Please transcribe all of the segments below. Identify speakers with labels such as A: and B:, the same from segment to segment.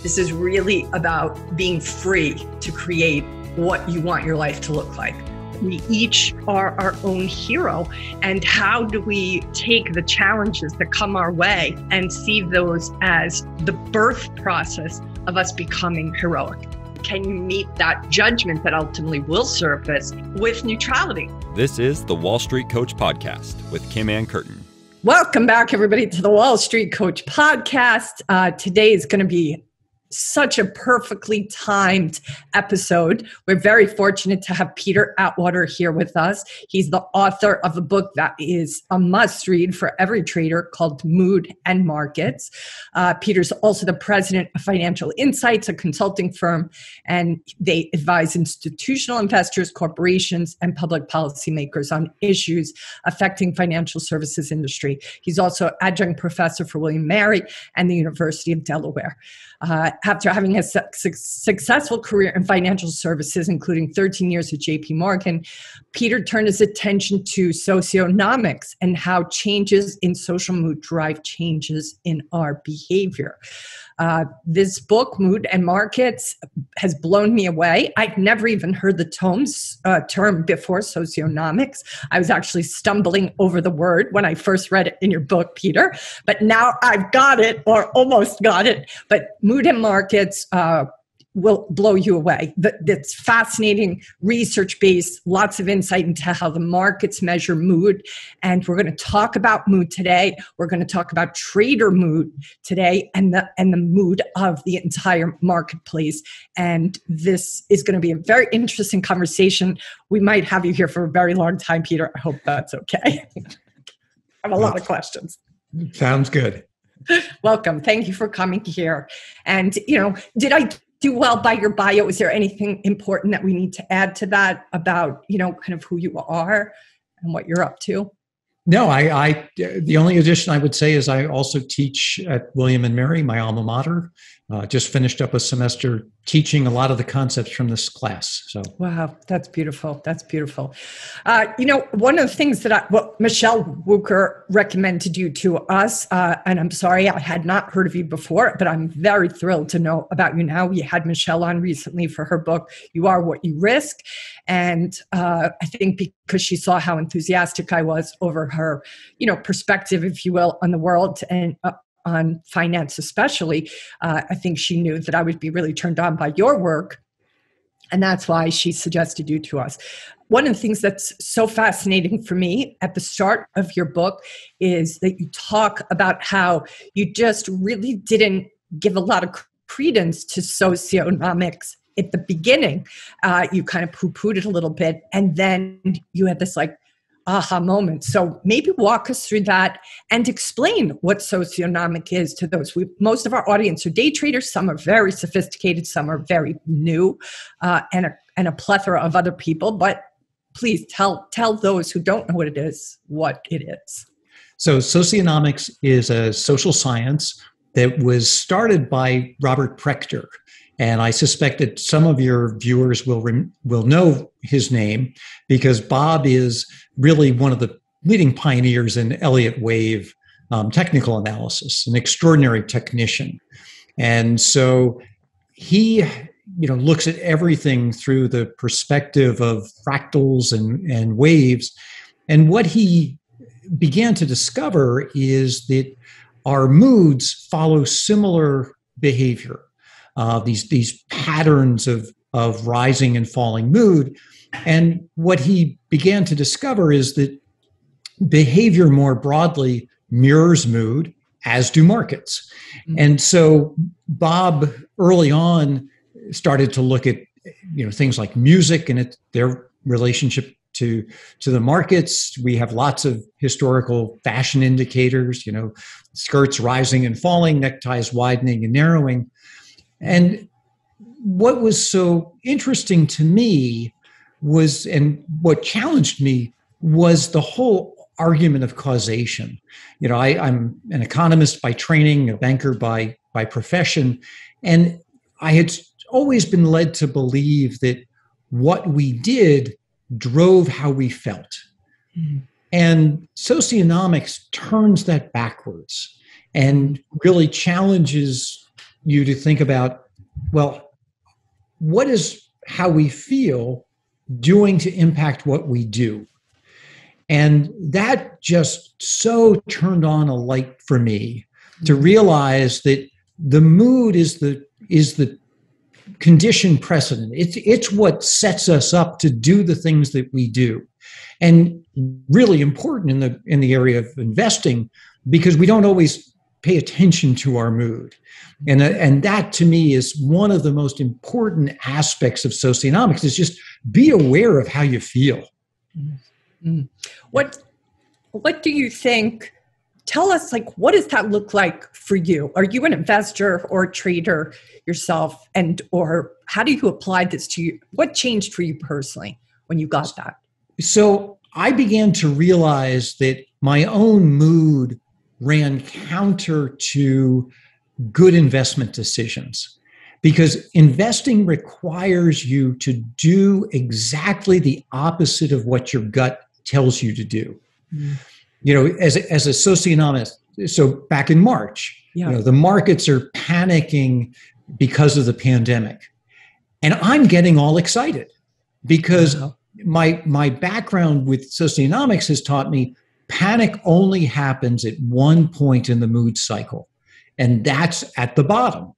A: This is really about being free to create what you want your life to look like. We each are our own hero. And how do we take the challenges that come our way and see those as the birth process of us becoming heroic? Can you meet that judgment that ultimately will surface with neutrality?
B: This is the Wall Street Coach Podcast with Kim Ann Curtin.
A: Welcome back, everybody, to the Wall Street Coach Podcast. Today is going to be such a perfectly timed episode. We're very fortunate to have Peter Atwater here with us. He's the author of a book that is a must-read for every trader called Mood and Markets. Peter's also the president of Financial Insights, a consulting firm, and they advise institutional investors, corporations, and public policymakers on issues affecting financial services industry. He's also adjunct professor for William & Mary and the University of Delaware. After having a successful career in financial services, including 13 years at JP Morgan, Peter turned his attention to socionomics and how changes in social mood drive changes in our behavior. This book, Mood and Markets, has blown me away. I'd never even heard the term before, socionomics. I was actually stumbling over the word when I first read it in your book, Peter. But now I've got it, or almost got it. But Mood and Markets will blow you away. That's fascinating, research-based, lots of insight into how the markets measure mood. And we're going to talk about mood today. We're going to talk about trader mood today and the mood of the entire marketplace. And this is going to be a very interesting conversation. We might have you here for a very long time, Peter. I hope that's okay. I have a lot of questions.
C: Sounds good.
A: Welcome. Thank you for coming here. And, did I do well by your bio? Is there anything important that we need to add to that about, kind of who you are and what you're up to?
C: No, I the only addition I would say is I also teach at William & Mary, my alma mater. Just finished up a semester teaching a lot of the concepts from this class. So
A: wow, that's beautiful. That's beautiful. One of the things that Michelle Wucker recommended you to us, and I'm sorry I had not heard of you before, but I'm very thrilled to know about you now. We had Michelle on recently for her book, You Are What You Risk. And I think because she saw how enthusiastic I was over her, perspective, if you will, on the world and on finance especially, I think she knew that I would be really turned on by your work. And that's why she suggested you to us. One of the things that's so fascinating for me at the start of your book is that you talk about how you just really didn't give a lot of credence to socionomics at the beginning. You kind of poo-pooed it a little bit, and then you had this aha moment. So maybe walk us through that and explain what socionomic is to those. Most of our audience are day traders. Some are very sophisticated. Some are very new, and a plethora of other people. But please tell those who don't know what it is, what it is.
C: So socionomics is a social science that was started by Robert Prechter. And I suspect that some of your viewers will know his name because Bob is really one of the leading pioneers in Elliott wave technical analysis, an extraordinary technician. And so he, looks at everything through the perspective of fractals and waves. And what he began to discover is that our moods follow similar behavior. These patterns of rising and falling mood. And what he began to discover is that behavior more broadly mirrors mood, as do markets. Mm-hmm. And so Bob early on started to look at things like music and their relationship to the markets. We have lots of historical fashion indicators, skirts rising and falling, neckties widening and narrowing. And what was so interesting to me was, and what challenged me, was the whole argument of causation. I'm an economist by training, a banker by profession, and I had always been led to believe that what we did drove how we felt. Mm-hmm. And socionomics turns that backwards and really challenges you to think about, well, what is how we feel doing to impact what we do? And that just so turned on a light for me to realize that the mood is the condition precedent. It's what sets us up to do the things that we do, and really important in the area of investing, because we don't always pay attention to our mood, and that to me is one of the most important aspects of socionomics. Is just be aware of how you feel.
A: Mm-hmm. What do you think? Tell us, like, what does that look like for you? Are you an investor or a trader yourself? Or how do you apply this to you? What changed for you personally when you got that?
C: So I began to realize that my own mood ran counter to good investment decisions, because investing requires you to do exactly the opposite of what your gut tells you to do. Mm. You know, as a socionomist, so back in March, the markets are panicking because of the pandemic. And I'm getting all excited because my background with socionomics has taught me panic only happens at one point in the mood cycle, and that's at the bottom.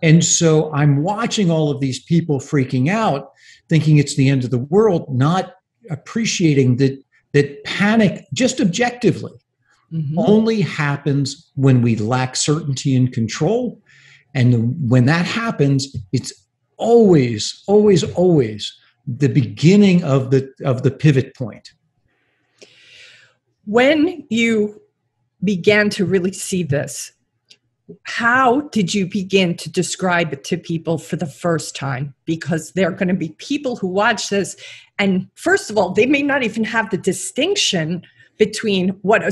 C: And so I'm watching all of these people freaking out, thinking it's the end of the world, not appreciating that panic, just objectively, only happens when we lack certainty and control. And when that happens, it's always, always, always the beginning of the pivot point.
A: When you began to really see this, how did you begin to describe it to people for the first time? Because there are going to be people who watch this, and first of all, they may not even have the distinction between what a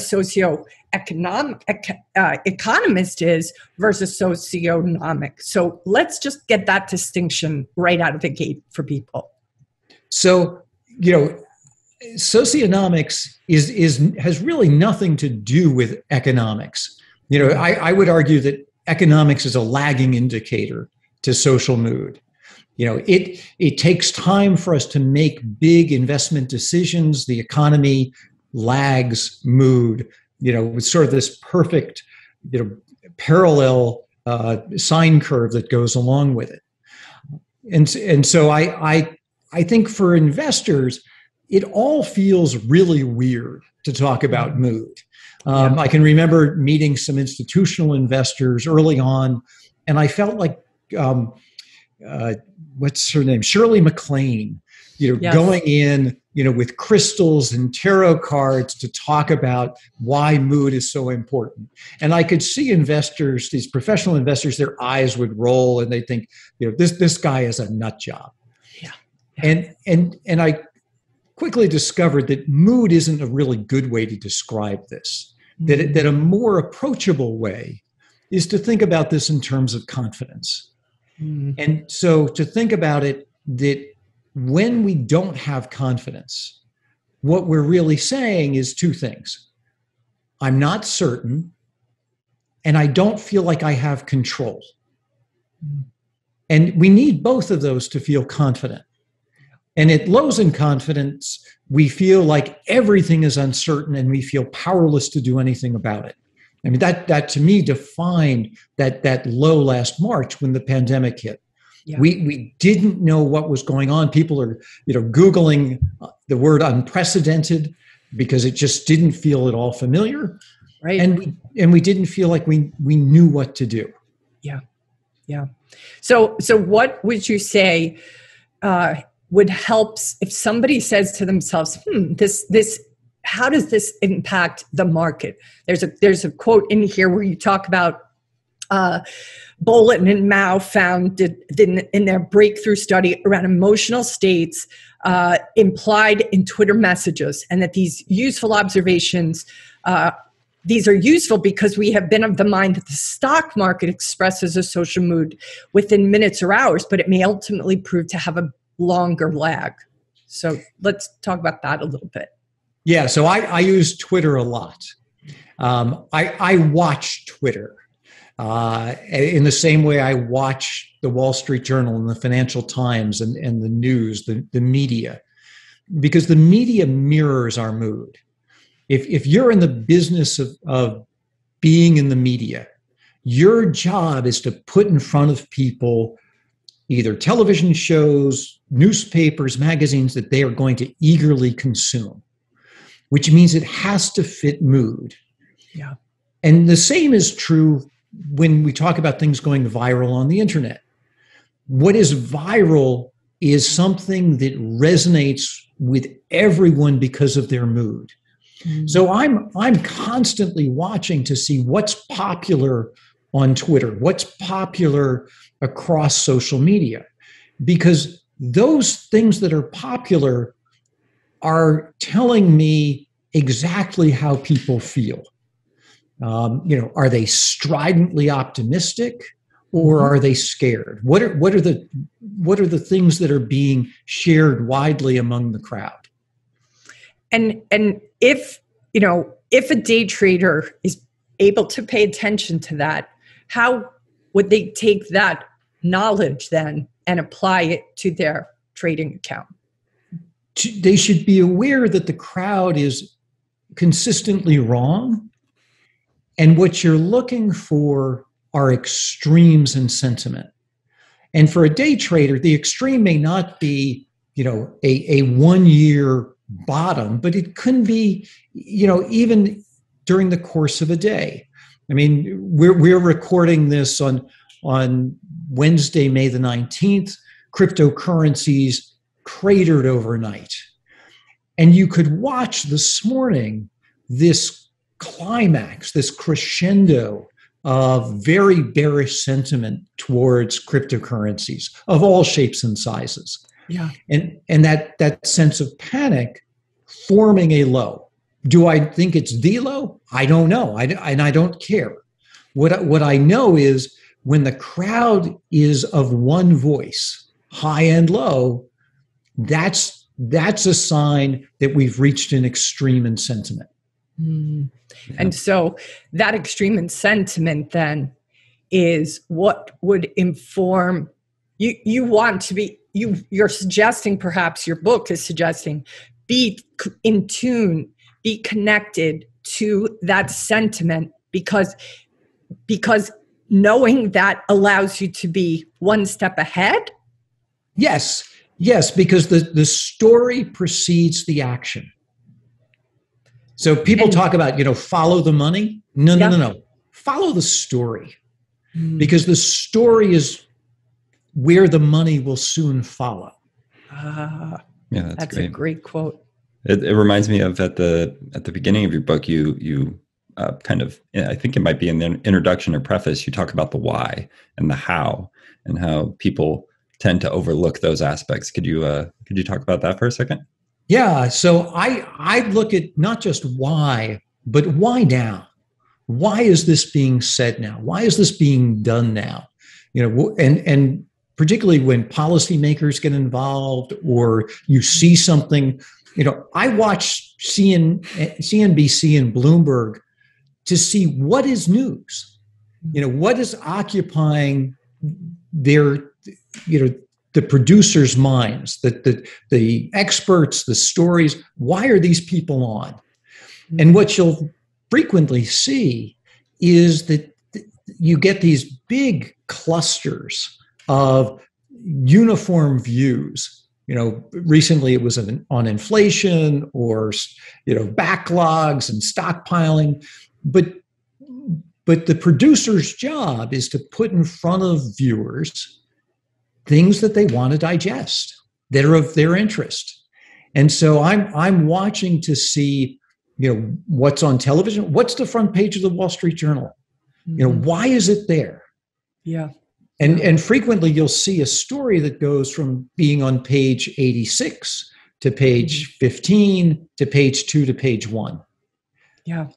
A: economist is versus socionomic. So let's just get that distinction right out of the gate for people.
C: So, socionomics has really nothing to do with economics. I would argue that economics is a lagging indicator to social mood. It takes time for us to make big investment decisions. The economy lags mood, with sort of this perfect, parallel sine curve that goes along with it. And so I think for investors, it all feels really weird to talk about mood. I can remember meeting some institutional investors early on, and I felt like, what's her name? Shirley MacLaine, going in, with crystals and tarot cards to talk about why mood is so important. And I could see investors, these professional investors, their eyes would roll and they think, this guy is a nut job. Yeah. And I quickly discovered that mood isn't a really good way to describe this. That a more approachable way is to think about this in terms of confidence. And so to think about it, that when we don't have confidence, what we're really saying is two things. I'm not certain, and I don't feel like I have control. And we need both of those to feel confident. And at lows in confidence, we feel like everything is uncertain and we feel powerless to do anything about it. I mean, that to me defined that low last March when the pandemic hit. Yeah. We didn't know what was going on. People are, Googling the word unprecedented because it just didn't feel at all familiar. Right. And we didn't feel like we knew what to do.
A: Yeah. Yeah. So what would you say would help if somebody says to themselves, this how does this impact the market? There's a quote in here where you talk about Bolin and Mao found in their breakthrough study around emotional states implied in Twitter messages, and that these useful observations, these are useful because we have been of the mind that the stock market expresses a social mood within minutes or hours, but it may ultimately prove to have a longer lag. So let's talk about that a little bit.
C: Yeah, so I use Twitter a lot. I watch Twitter In the same way I watch the Wall Street Journal and the Financial Times and the news, the media, because the media mirrors our mood. If you're in the business of being in the media, your job is to put in front of people either television shows, newspapers, magazines that they are going to eagerly consume, which means it has to fit mood.
A: Yeah.
C: And the same is true when we talk about things going viral on the internet. What is viral is something that resonates with everyone because of their mood. Mm-hmm. So I'm constantly watching to see what's popular on Twitter, what's popular across social media, because those things that are popular are telling me exactly how people feel. Are they stridently optimistic, or are they scared? What are the things that are being shared widely among the crowd?
A: And if a day trader is able to pay attention to that, how would they take that knowledge then and apply it to their trading account?
C: They should be aware that the crowd is consistently wrong. And what you're looking for are extremes in sentiment. And for a day trader, the extreme may not be, a 1 year bottom, but it can be, even during the course of a day. I mean, we're recording this on Wednesday, May the 19th. Cryptocurrencies cratered overnight. And you could watch this morning this climax, this crescendo of very bearish sentiment towards cryptocurrencies of all shapes and sizes.
A: Yeah.
C: And that sense of panic forming a low. Do I think it's the low? I don't know. And I don't care. What I know is when the crowd is of one voice, high and low, that's a sign that we've reached an extreme in sentiment.
A: Mm. And so that extreme in sentiment then is what would inform you. You're suggesting, perhaps your book is suggesting, be in tune, be connected to that sentiment, because knowing that allows you to be one step ahead.
C: Yes, because the story precedes the action. So people talk about, follow the money. No. Follow the story, because the story is where the money will soon follow.
B: Yeah,
A: that's great. A great quote.
B: It reminds me of at the beginning of your book, you kind of, I think it might be in the introduction or preface, you talk about the why and the how, and how people tend to overlook those aspects. Could you talk about that for a second?
C: Yeah. So I look at not just why, but why now? Why is this being said now? Why is this being done now? And particularly when policymakers get involved, or you see something, I watch CNBC and Bloomberg to see what is news, what is occupying their, the producers' minds, the experts, the stories. Why are these people on? And what you'll frequently see is that you get these big clusters of uniform views. Recently it was on inflation, or backlogs and stockpiling, but the producer's job is to put in front of viewers things that they want to digest, that are of their interest. And so I'm watching to see, what's on television, what's the front page of the Wall Street Journal, why is it there?
A: Yeah.
C: And frequently you'll see a story that goes from being on page 86 to page 15 to page 2 to page 1.
A: Yeah.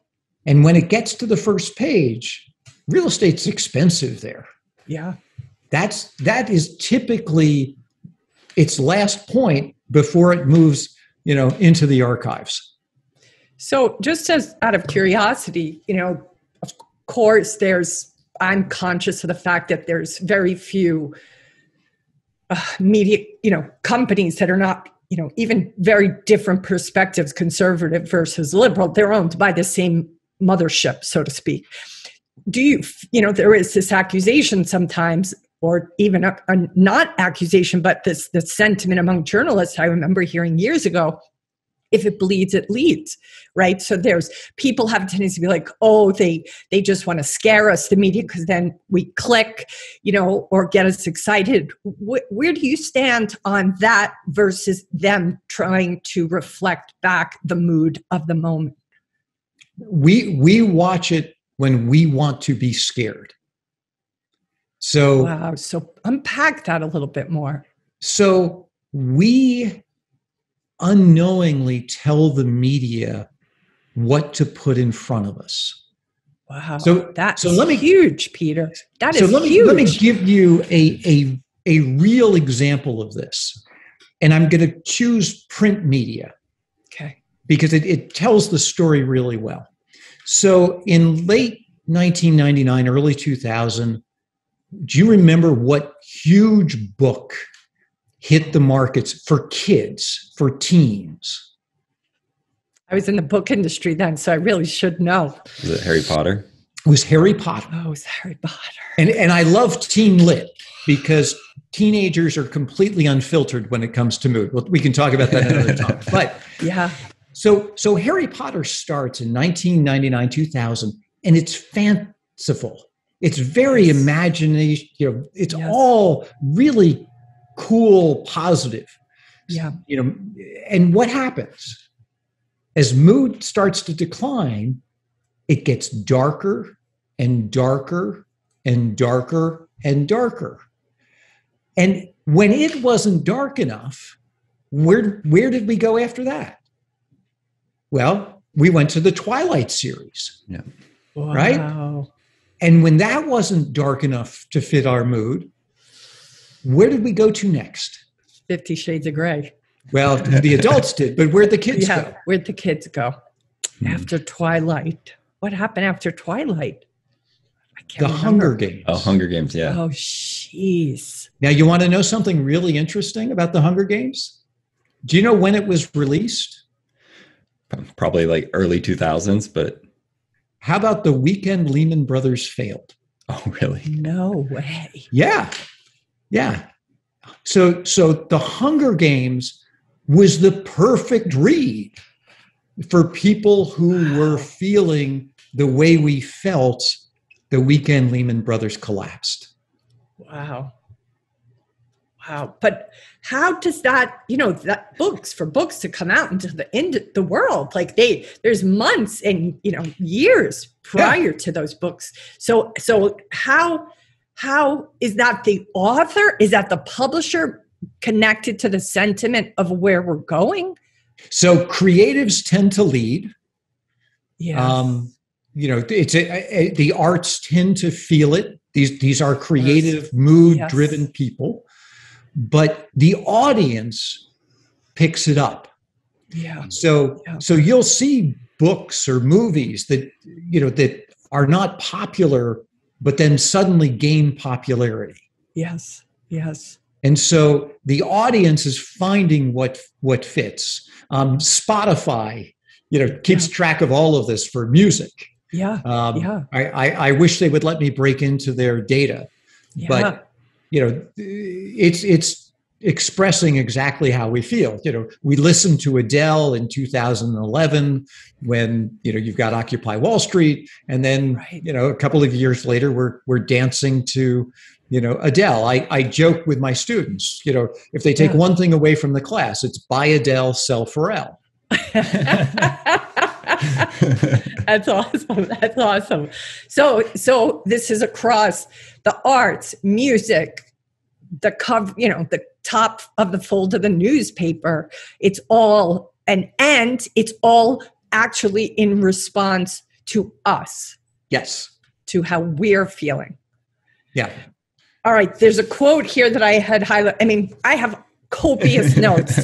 C: And when it gets to the first page, real estate's expensive there.
A: Yeah.
C: That is typically its last point before it moves, into the archives.
A: So just as out of curiosity, of course, there's I'm conscious of the fact that there's very few media, companies that are not, even very different perspectives, conservative versus liberal. They're owned by the same mothership, so to speak. Do you, there is this accusation sometimes, or even a not accusation, but the sentiment among journalists I remember hearing years ago, if it bleeds, it leads, right? So there's people have a tendency to be like, oh, they just want to scare us, the media, because then we click, or get us excited. Where do you stand on that versus them trying to reflect back the mood of the moment?
C: We watch it when we want to be scared. So
A: wow. So unpack that a little bit more.
C: So we unknowingly tell the media what to put in front of us.
A: Wow.
C: That's
A: huge, Peter. That is huge.
C: Let me give you a real example of this. And I'm going to choose print media.
A: Okay.
C: Because it tells the story really well. So in late 1999, early 2000, do you remember what huge book hit the markets for kids, for teens?
A: I was in the book industry then, so I really should know.
B: Was it Harry Potter?
C: It was Harry Potter.
A: Oh, it was Harry Potter.
C: And I love teen lit because teenagers are completely unfiltered when it comes to mood. Well, we can talk about that another time. But
A: yeah.
C: So Harry Potter starts in 1999, 2000, and it's fanciful. It's very imagination. It's all really cool, positive.
A: Yeah.
C: And what happens? As mood starts to decline, it gets darker and darker and darker and darker. And when it wasn't dark enough, where did we go after that? Well, we went to the Twilight series.
B: Yeah.
A: Wow.
C: Right? And when that wasn't dark enough to fit our mood, where did we go to next?
A: 50 Shades of Grey.
C: Well, the adults did, but where'd the kids go?
A: Where'd the kids go? After Twilight. What happened after Twilight? I can't remember.
C: Hunger Games.
B: Oh, Hunger Games, yeah.
A: Oh, jeez.
C: Now, you want to know something really interesting about the Hunger Games? Do you know when it was released?
B: Probably like early 2000s, but...
C: How about the weekend Lehman Brothers failed?
B: Oh, really?
A: No way.
C: Yeah. So the Hunger Games was the perfect read for people who were feeling the way we felt the weekend Lehman Brothers collapsed.
A: Wow. But how does that, that for books to come out into the world, like there's months and, years prior to those books. So how is that the author? Is that the publisher connected to the sentiment of where we're going?
C: So creatives tend to lead.
A: Yeah.
C: It's the arts tend to feel it. These are creative, mood-driven people. But the audience picks it up.
A: Yeah.
C: So you'll see books or movies that that are not popular, but then suddenly gain popularity.
A: Yes.
C: And so the audience is finding what fits. Spotify, keeps track of all of this for music.
A: Yeah.
C: I wish they would let me break into their data, but. It's expressing exactly how we feel. We listened to Adele in 2011 when, you've got Occupy Wall Street. And then, a couple of years later, we're dancing to, Adele. I joke with my students, if they take one thing away from the class, it's buy Adele, sell Pharrell.
A: That's awesome. So this is across the arts, music, the cover, the top of the fold of the newspaper. It's all and it's all actually in response to us.
C: Yes.
A: To how we're feeling.
C: Yeah.
A: All right. There's a quote here that I had highlighted. I mean, I have copious notes,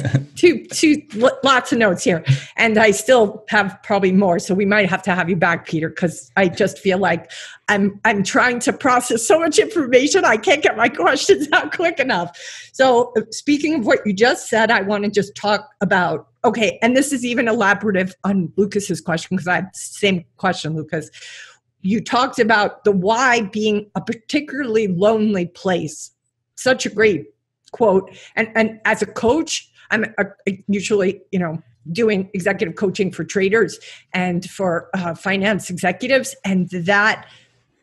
A: lots of notes here. And I still have probably more. So we might have to have you back, Peter, because I just feel like I'm trying to process so much information. I can't get my questions out quick enough. So speaking of what you just said, I want to just talk about, okay, and this is even elaborative on Lucas's question, because I have the same question, Lucas. You talked about the why being a particularly lonely place. Such a great quote. And as a coach, I'm usually, doing executive coaching for traders and for finance executives. And that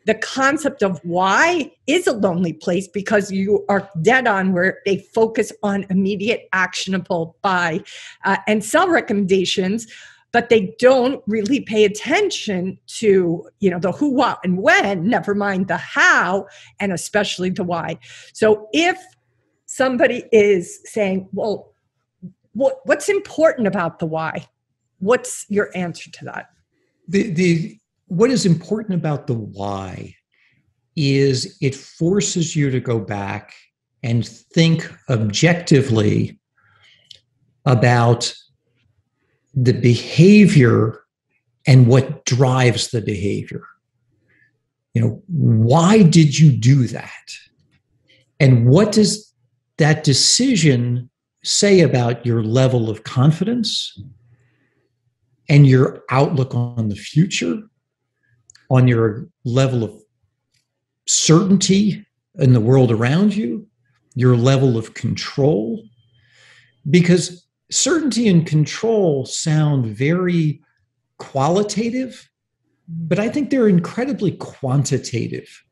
A: the concept of why is a lonely place, because you are dead on where they focus on immediate actionable buy and sell recommendations, but they don't really pay attention to, the who, what, and when, never mind the how, and especially the why. So if somebody is saying, well, what's important about the why? What's your answer to that?
C: What is important about the why is it forces you to go back and think objectively about the behavior and what drives the behavior. Why did you do that? And what does that decision say about your level of confidence and your outlook on the future, on your level of certainty in the world around you, your level of control? Because certainty and control sound very qualitative, but I think they're incredibly quantitative.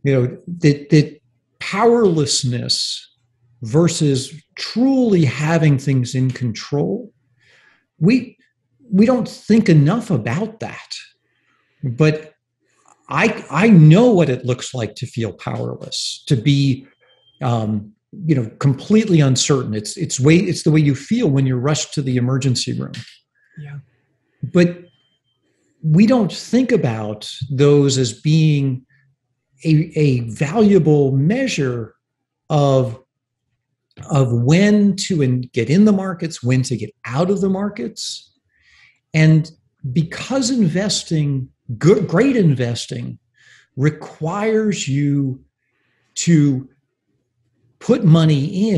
C: That powerlessness versus truly having things in control, we don't think enough about that. But I know what it looks like to feel powerless, to be completely uncertain. It's the way you feel when you're rushed to the emergency room.
A: Yeah.
C: But we don't think about those as being a valuable measure of when to get in the markets, when to get out of the markets. And because great investing requires you to put money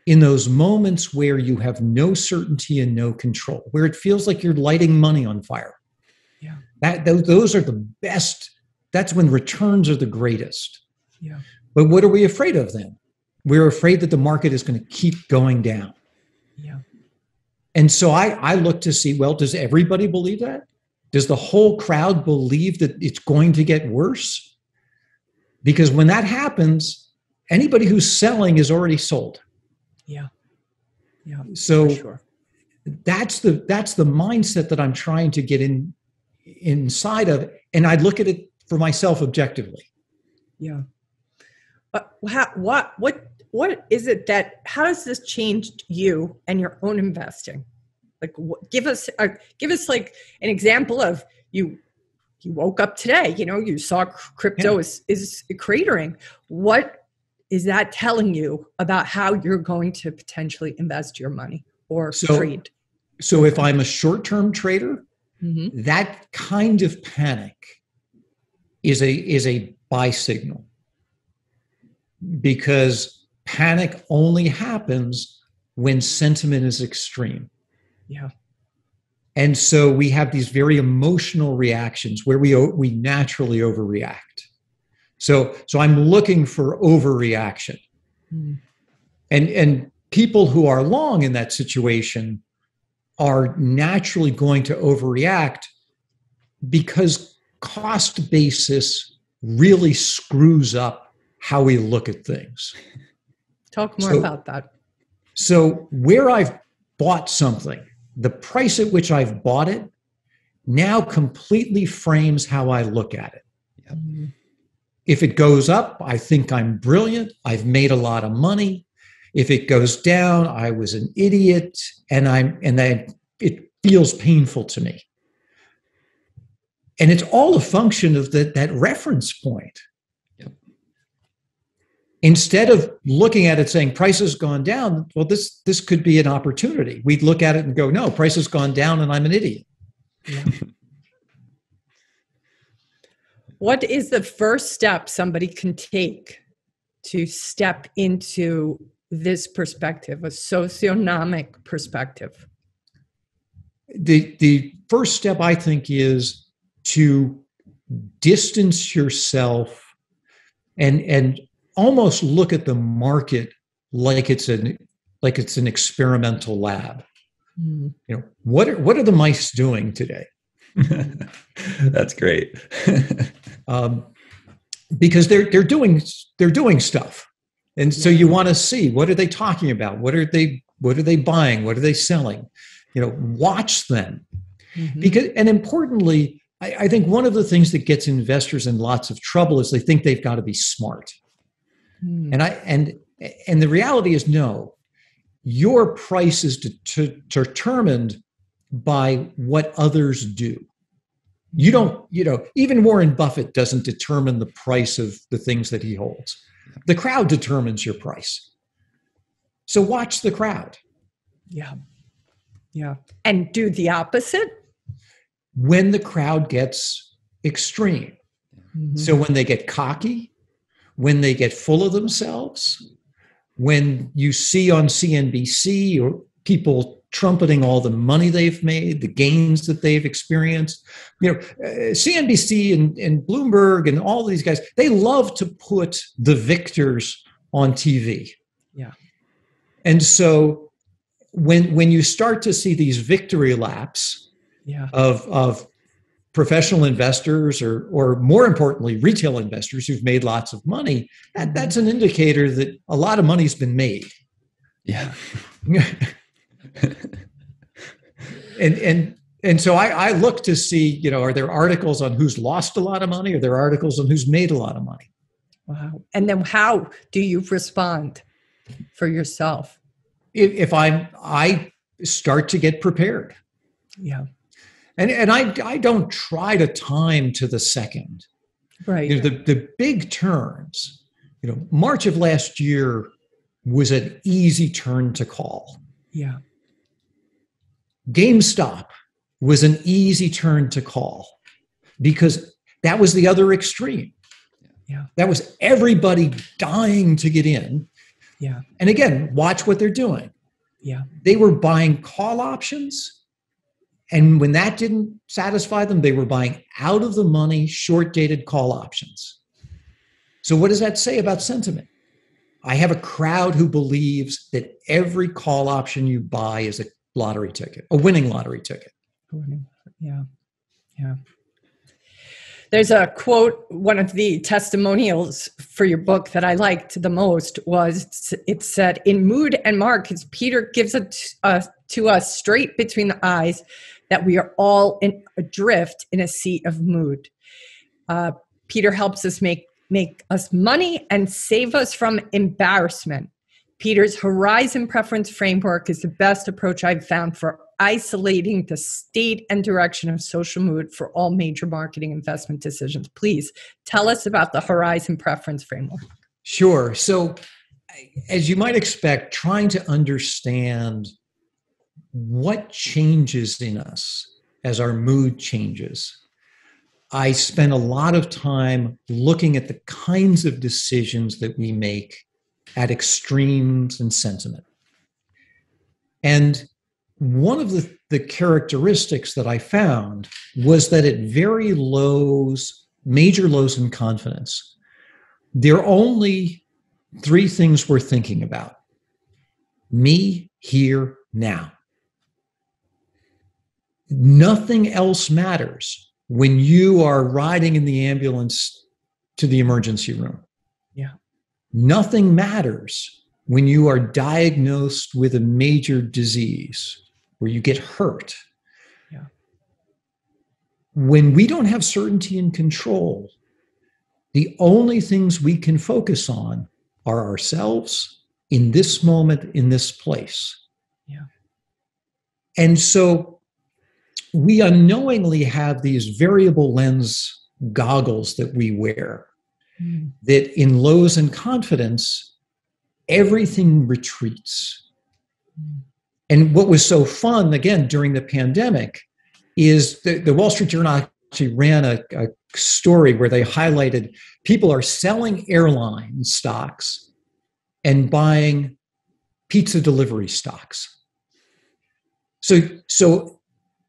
C: in those moments where you have no certainty and no control, where it feels like you're lighting money on fire.
A: Yeah.
C: Those are the best. That's when returns are the greatest.
A: Yeah.
C: But what are we afraid of then? We're afraid that the market is going to keep going down.
A: Yeah.
C: And so I look to see, well, does everybody believe that? Does the whole crowd believe that it's going to get worse? Because when that happens, anybody who's selling is already sold.
A: Yeah. Yeah.
C: So
A: for sure.
C: That's the mindset that I'm trying to get inside of, and I look at it for myself objectively.
A: Yeah. But what is it how does this change you and your own investing? Like, give us like an example of you woke up today, you saw crypto is cratering. What is that telling you about how you're going to potentially invest your money or trade?
C: So if I'm a short-term trader,
A: mm-hmm.
C: that kind of panic is a buy signal, because panic only happens when sentiment is extreme.
A: Yeah.
C: And so we have these very emotional reactions where we naturally overreact. So I'm looking for overreaction.
A: Mm.
C: And people who are long in that situation are naturally going to overreact because cost basis really screws up how we look at things.
A: Talk more about that.
C: So where I've bought something, the price at which I've bought it now completely frames how I look at it.
A: Yep. Mm-hmm.
C: If it goes up, I think I'm brilliant. I've made a lot of money. If it goes down, I was an idiot, and it feels painful to me. And it's all a function of that reference point.
B: Yep.
C: instead of looking at it saying price has gone down, well, this could be an opportunity. We'd look at it and go, no, price has gone down and I'm an idiot.
A: Yeah. What is the first step somebody can take to step into this perspective, a socionomic perspective?
C: The first step, I think, is to distance yourself and almost look at the market like it's an experimental lab. You know, what are the mice doing today?
B: That's great.
C: Because they're doing stuff, and so you want to see, what are they talking about? What are they buying? What are they selling? You know, watch them. Because, and importantly, I think one of the things that gets investors in lots of trouble is they think they've got to be smart. And the reality is, no, your price is determined by what others do. You don't, even Warren Buffett doesn't determine the price of the things that he holds. The crowd determines your price. So watch the crowd.
A: Yeah. Yeah. And do the opposite
C: when the crowd gets extreme. So when they get cocky, when they get full of themselves, when you see on CNBC or people trumpeting all the money they've made, the gains that they've experienced, CNBC and Bloomberg and all these guys, they love to put the victors on TV.
A: Yeah.
C: And so when you start to see these victory laps of professional investors or more importantly, retail investors who've made lots of money, that's an indicator that a lot of money's been made.
B: Yeah.
C: And so I look to see, are there articles on who's lost a lot of money? Are there articles on who's made a lot of money?
A: Wow. And then how do you respond for yourself?
C: If I start to get prepared.
A: Yeah.
C: And I don't try to time to the second.
A: Right.
C: The big turns, March of last year was an easy turn to call.
A: Yeah.
C: GameStop was an easy turn to call because that was the other extreme.
A: Yeah.
C: That was everybody dying to get in.
A: Yeah.
C: And again, watch what they're doing.
A: Yeah.
C: They were buying call options. And when that didn't satisfy them, they were buying out of the money, short-dated call options. So what does that say about sentiment? I have a crowd who believes that every call option you buy is a lottery ticket, a winning lottery ticket.
A: Yeah. Yeah. There's a quote, one of the testimonials for your book that I liked the most was, it said, in mood and markets, Peter gives it to us straight between the eyes that we are all adrift in a sea of mood. Peter helps us make us money and save us from embarrassment. Peter's horizon preference framework is the best approach I've found for isolating the state and direction of social mood for all major marketing investment decisions. Please tell us about the horizon preference framework.
C: Sure. So, as you might expect, trying to understand what changes in us as our mood changes, I spend a lot of time looking at the kinds of decisions that we make at extremes in sentiment. And one of the characteristics that I found was that at very lows, major lows in confidence, there are only three things we're thinking about: me, here, now. Nothing else matters when you are riding in the ambulance to the emergency room.
A: Yeah.
C: Nothing matters when you are diagnosed with a major disease where you get hurt.
A: Yeah.
C: When we don't have certainty and control, the only things we can focus on are ourselves in this moment, in this place.
A: Yeah.
C: And so we unknowingly have these variable lens goggles that we wear. that in lows and confidence, everything retreats. And what was so fun, again, during the pandemic, is the Wall Street Journal actually ran a story where they highlighted people are selling airline stocks and buying pizza delivery stocks. So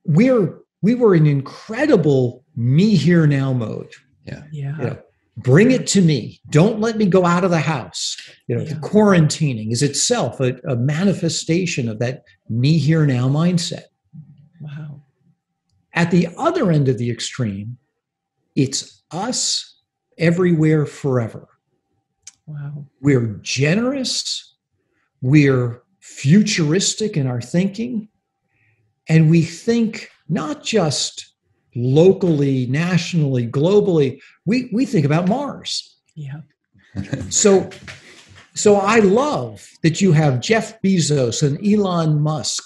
C: we were in incredible me here now mode.
B: Yeah.
C: You know, bring it to me. Don't let me go out of the house. The quarantining is itself a manifestation of that me here now mindset.
A: Wow.
C: At the other end of the extreme, it's us everywhere forever.
A: Wow.
C: We're generous. We're futuristic in our thinking. And we think not just locally, nationally, globally, we think about Mars.
A: Yeah.
C: So I love that you have Jeff Bezos and Elon Musk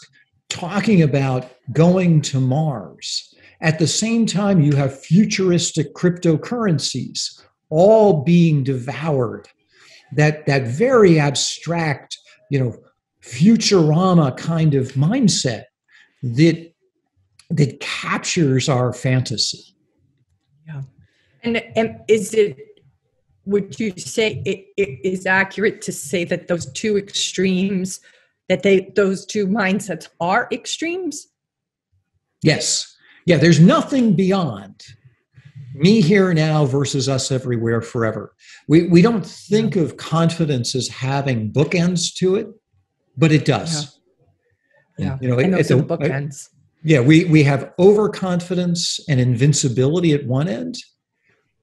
C: talking about going to Mars. At the same time, you have futuristic cryptocurrencies all being devoured. That very abstract, Futurama kind of mindset that captures our fantasy.
A: Yeah. And is it, would you say it is accurate to say that those two extremes, those two mindsets are extremes?
C: Yes. Yeah, there's nothing beyond me here now versus us everywhere forever. We don't think of confidence as having bookends to it, but it does.
A: Yeah. And those are the bookends.
C: We have overconfidence and invincibility at one end,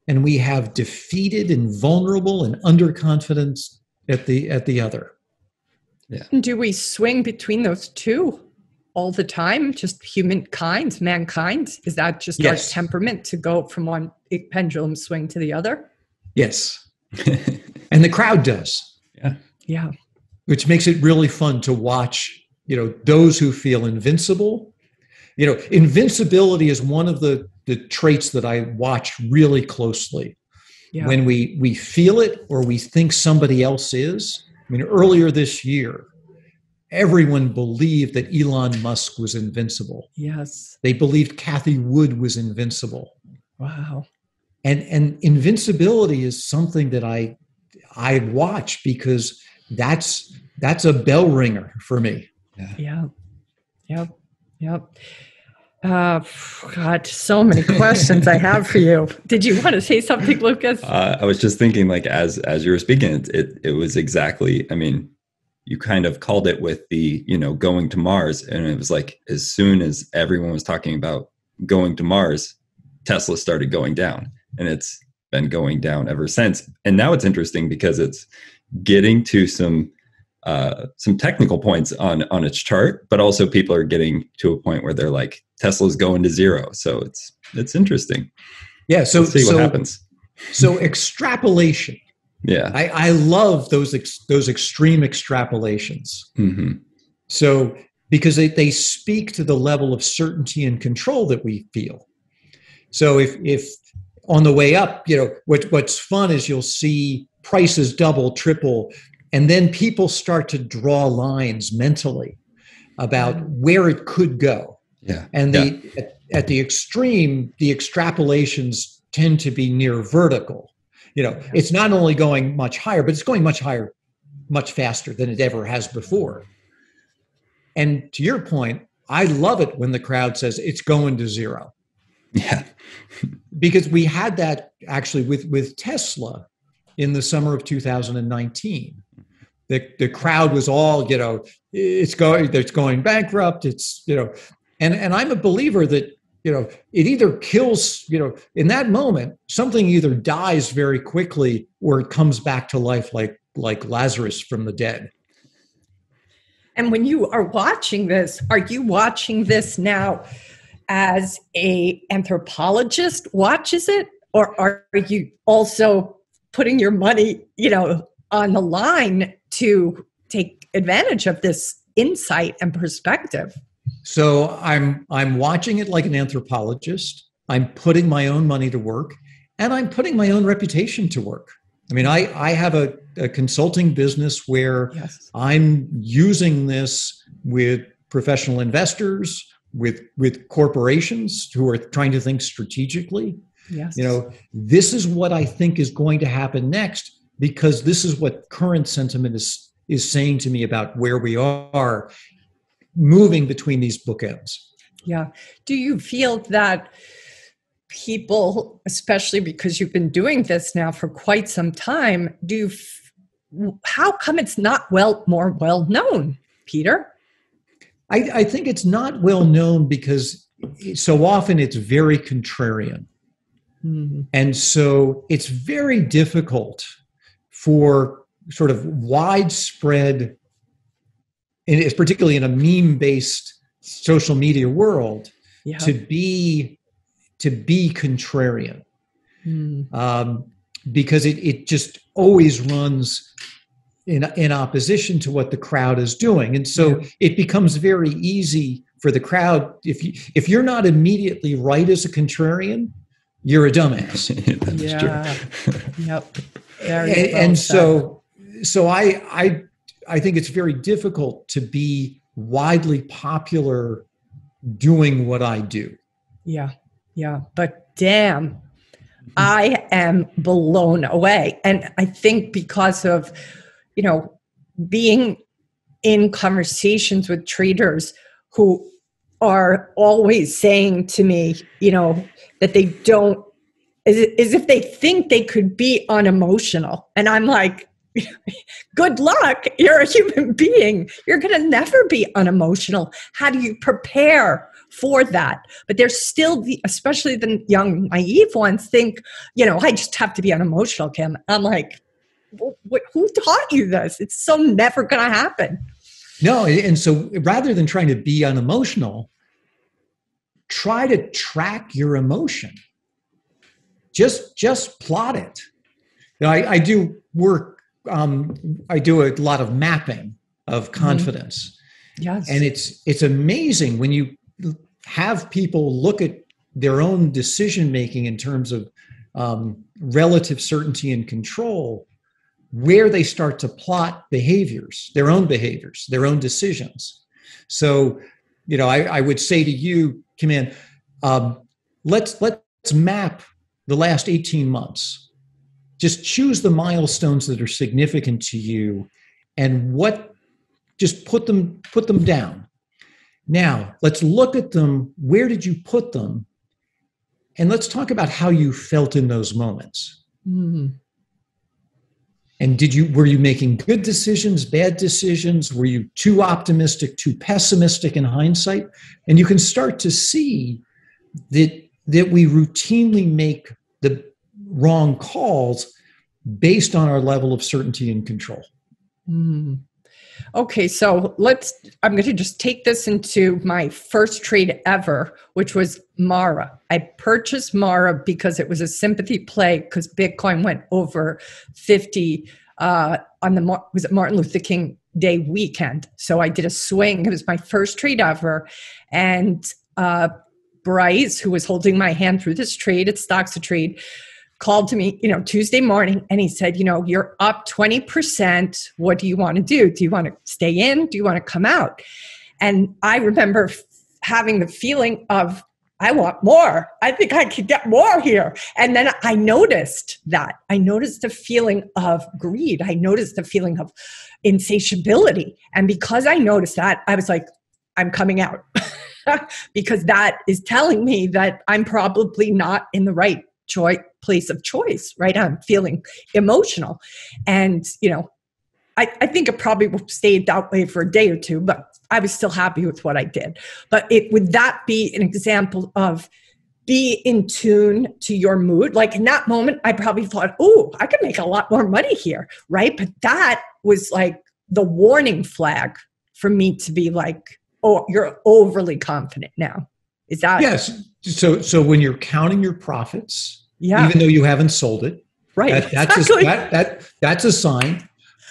C: and we have defeated and vulnerable and underconfidence at the other.
B: Yeah.
A: Do we swing between those two all the time? Just mankind? Is that just our temperament to go from one pendulum swing to the other?
C: Yes. And the crowd does.
B: Yeah.
A: Yeah.
C: Which makes it really fun to watch, those who feel invincible. Invincibility is one of the traits that I watch really closely. Yeah. When we feel it or we think somebody else is. Earlier this year, everyone believed that Elon Musk was invincible.
A: Yes.
C: They believed Cathie Wood was invincible.
A: Wow.
C: And invincibility is something that I watch because that's a bell ringer for me.
A: Yeah. Yep. God, so many questions I have for you. Did you want to say something, Lucas?
B: I was just thinking, as you were speaking, it was exactly. You kind of called it with the going to Mars, and it was like as soon as everyone was talking about going to Mars, Tesla started going down, and it's been going down ever since. And now it's interesting because it's getting to some technical points on its chart, but also people are getting to a point where they're like, Tesla's going to zero. So it's interesting.
C: Yeah. So
B: let's see what happens.
C: So extrapolation.
B: Yeah.
C: I love those extreme extrapolations.
B: Mm-hmm.
C: So because they speak to the level of certainty and control that we feel. So if on the way up, what's fun is you'll see prices double, triple, and then people start to draw lines mentally about where it could go.
B: Yeah.
C: And at the extreme, the extrapolations tend to be near vertical. It's not only going much higher, but it's going much higher, much faster than it ever has before. And to your point, I love it when the crowd says it's going to zero.
B: Yeah.
C: Because we had that actually with Tesla in the summer of 2019. The crowd was all, it's going bankrupt. It's, and I'm a believer that, it either kills, in that moment, something either dies very quickly or it comes back to life like Lazarus from the dead.
A: And when you are watching this, are you watching this now as a anthropologist watches it? Or are you also putting your money, on the line to take advantage of this insight and perspective?
C: So I'm watching it like an anthropologist. I'm putting my own money to work, and I'm putting my own reputation to work. I mean, I have a consulting business where I'm using this with professional investors, with corporations who are trying to think strategically.
A: Yes.
C: This is what I think is going to happen next, because this is what current sentiment is saying to me about where we are moving between these bookends.
A: Yeah. Do you feel that people, especially because you've been doing this now for quite some time, how come it's not more well known, Peter?
C: I think it's not well known because so often it's very contrarian. Mm-hmm. And so it's very difficult for sort of widespread, and it's particularly in a meme-based social media world, to be contrarian, because it just always runs in opposition to what the crowd is doing, and so it becomes very easy for the crowd. If you're not immediately right as a contrarian, you're a dumbass.
B: That's true.
A: Yep.
C: And so I think it's very difficult to be widely popular doing what I do.
A: Yeah. But damn, I am blown away. And I think because of, being in conversations with traders who are always saying to me, that they don't, as if they think they could be unemotional. And I'm like, good luck. You're a human being. You're going to never be unemotional. How do you prepare for that? But there's still, especially the young, naive ones, think, I just have to be unemotional, Kim. I'm like, who taught you this? It's so never going to happen.
C: No, and so rather than trying to be unemotional, try to track your emotion. Just plot it. I do work. I do a lot of mapping of confidence.
A: Yes,
C: and it's amazing when you have people look at their own decision making in terms of relative certainty and control, where they start to plot their own decisions. So, I would say to you, Kim Ann, let's map the last 18 months. Just choose the milestones that are significant to you, and just put them down. Now, let's look at them. Where did you put them? And let's talk about how you felt in those moments. Mm-hmm. And were you making good decisions, bad decisions? Were you too optimistic, too pessimistic in hindsight? And you can start to see that we routinely make the wrong calls based on our level of certainty and control.
A: Mm. Okay, so I'm going to just take this into my first trade ever, which was Mara. I purchased Mara because it was a sympathy play because Bitcoin went over 50 was it Martin Luther King Day weekend. So I did a swing. It was my first trade ever. And Bryce, who was holding my hand through this trade at Stocks to Trade, called to me, Tuesday morning, and he said, you're up 20%. What do you want to do? Do you want to stay in? Do you want to come out? And I remember having the feeling of, I want more. I think I could get more here. And then I noticed that. I noticed the feeling of greed. I noticed the feeling of insatiability. And because I noticed that, I was like, I'm coming out. Because that is telling me that I'm probably not in the right place of choice, right? I'm feeling emotional. And, I think it probably stayed that way for a day or two, but I was still happy with what I did. But would that be an example of be in tune to your mood? Like in that moment, I probably thought, oh, I could make a lot more money here, right? But that was like the warning flag for me to be like, oh, you're overly confident now. Is that?
C: Yes. So when you're counting your profits,
A: yeah,
C: even though you haven't sold it,
A: right?
C: That's a sign.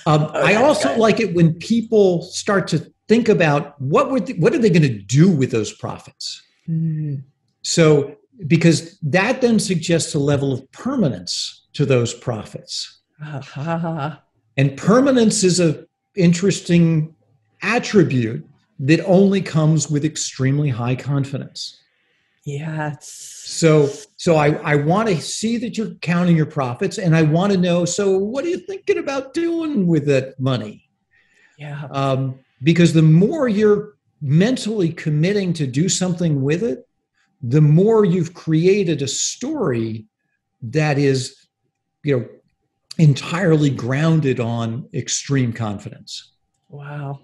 C: I also like it when people start to think about what are they going to do with those profits. Mm. So because that then suggests a level of permanence to those profits. And permanence is an interesting attribute that only comes with extremely high confidence.
A: Yes.
C: So I want to see that you're counting your profits, and I want to know, so what are you thinking about doing with that money?
A: Yeah.
C: Because the more you're mentally committing to do something with it, the more you've created a story that is, entirely grounded on extreme confidence.
A: Wow.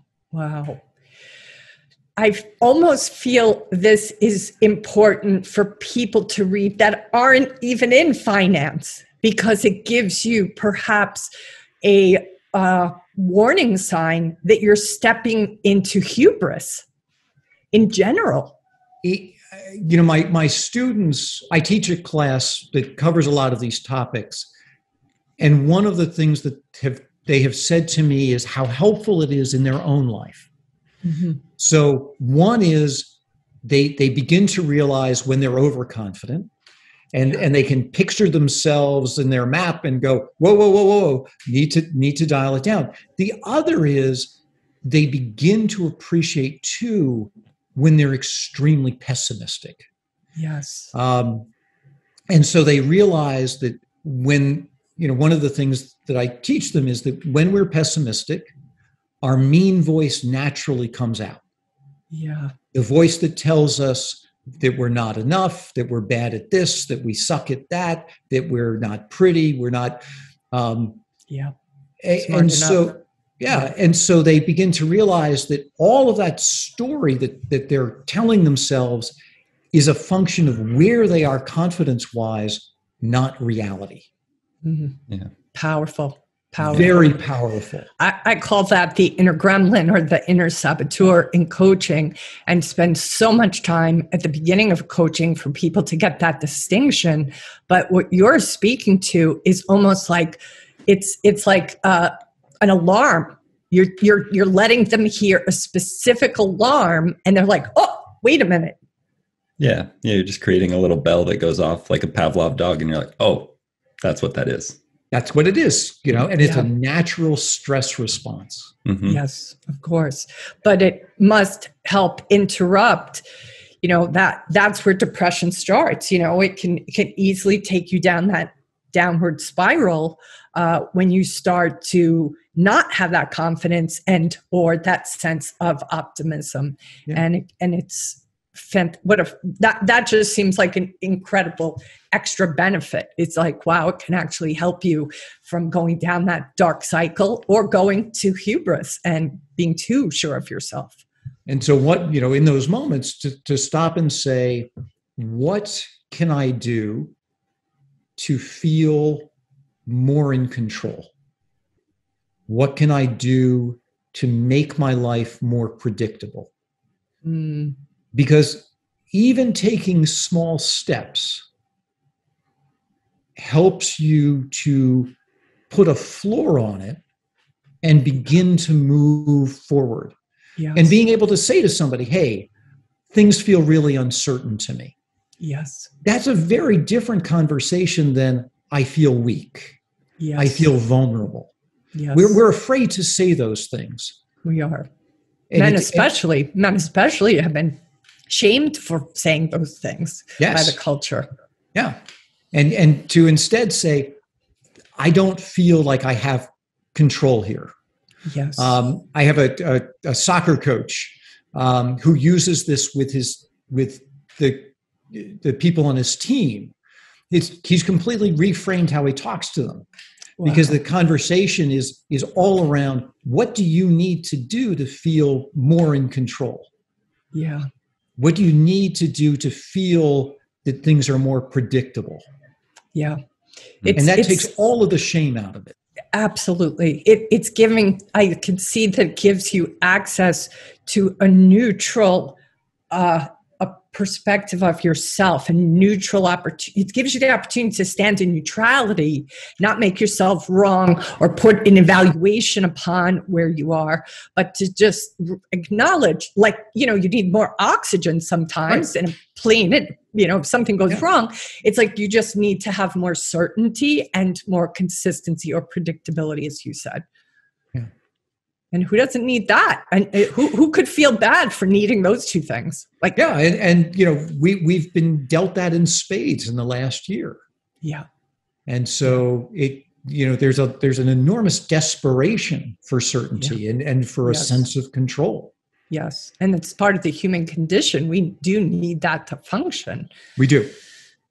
A: I almost feel this is important for people to read that aren't even in finance, because it gives you perhaps a warning sign that you're stepping into hubris in general.
C: My students, I teach a class that covers a lot of these topics. And one of the things that they have said to me is how helpful it is in their own life. Mm-hmm. So one is they begin to realize when they're overconfident, and they can picture themselves in their map and go, whoa, need to dial it down. The other is they begin to appreciate too when they're extremely pessimistic.
A: Yes.
C: And so they realize that when, one of the things that I teach them is that when we're pessimistic, our mean voice naturally comes out.
A: Yeah.
C: The voice that tells us that we're not enough, that we're bad at this, that we suck at that, that we're not pretty, we're not. And so they begin to realize that all of that story that they're telling themselves is a function of where they are confidence-wise, not reality.
A: Mm-hmm. Yeah. Powerful.
C: Very powerful.
A: I call that the inner gremlin or the inner saboteur in coaching, and spend so much time at the beginning of coaching for people to get that distinction. But what you're speaking to is almost like it's like an alarm. You're letting them hear a specific alarm, and they're like, oh, wait a minute.
B: Yeah, you're just creating a little bell that goes off like a Pavlov dog, and you're like, oh, that's what that is.
C: That's what it is, and it's a natural stress response.
A: Mm-hmm. Yes, of course. But it must help interrupt, that's where depression starts. It can easily take you down that downward spiral when you start to not have that confidence or that sense of optimism. Yeah. And it's that just seems like an incredible extra benefit. It's like, wow, it can actually help you from going down that dark cycle or going to hubris and being too sure of yourself.
C: And so what, in those moments to stop and say, what can I do to feel more in control? What can I do to make my life more predictable? Because even taking small steps helps you to put a floor on it and begin to move forward. Yes. And being able to say to somebody, hey, things feel really uncertain to me.
A: Yes.
C: That's a very different conversation than I feel weak.
A: Yes.
C: I feel vulnerable.
A: Yes.
C: We're afraid to say those things.
A: We are. Men especially have been shamed for saying those things by the culture.
C: Yeah. And to instead say, I don't feel like I have control here.
A: Yes.
C: I have a soccer coach who uses this with the people on his team. He's completely reframed how he talks to them. Wow. Because the conversation is all around, what do you need to do to feel more in control?
A: Yeah.
C: What do you need to do to feel that things are more predictable?
A: Yeah.
C: And that takes all of the shame out of it.
A: Absolutely. It's giving, I can see that it gives you access to a neutral perspective of yourself and neutral opportunity. It gives you the opportunity to stand in neutrality, not make yourself wrong or put an evaluation upon where you are, but to just acknowledge, like, you need more oxygen sometimes in a plane. If something goes wrong, it's like you just need to have more certainty and more consistency or predictability, as you said.
C: Yeah.
A: And who doesn't need that? And who could feel bad for needing those two things?
C: We've been dealt that in spades in the last year.
A: Yeah.
C: And so there's an enormous desperation for certainty and for a sense of control.
A: Yes. And it's part of the human condition. We do need that to function.
C: We do.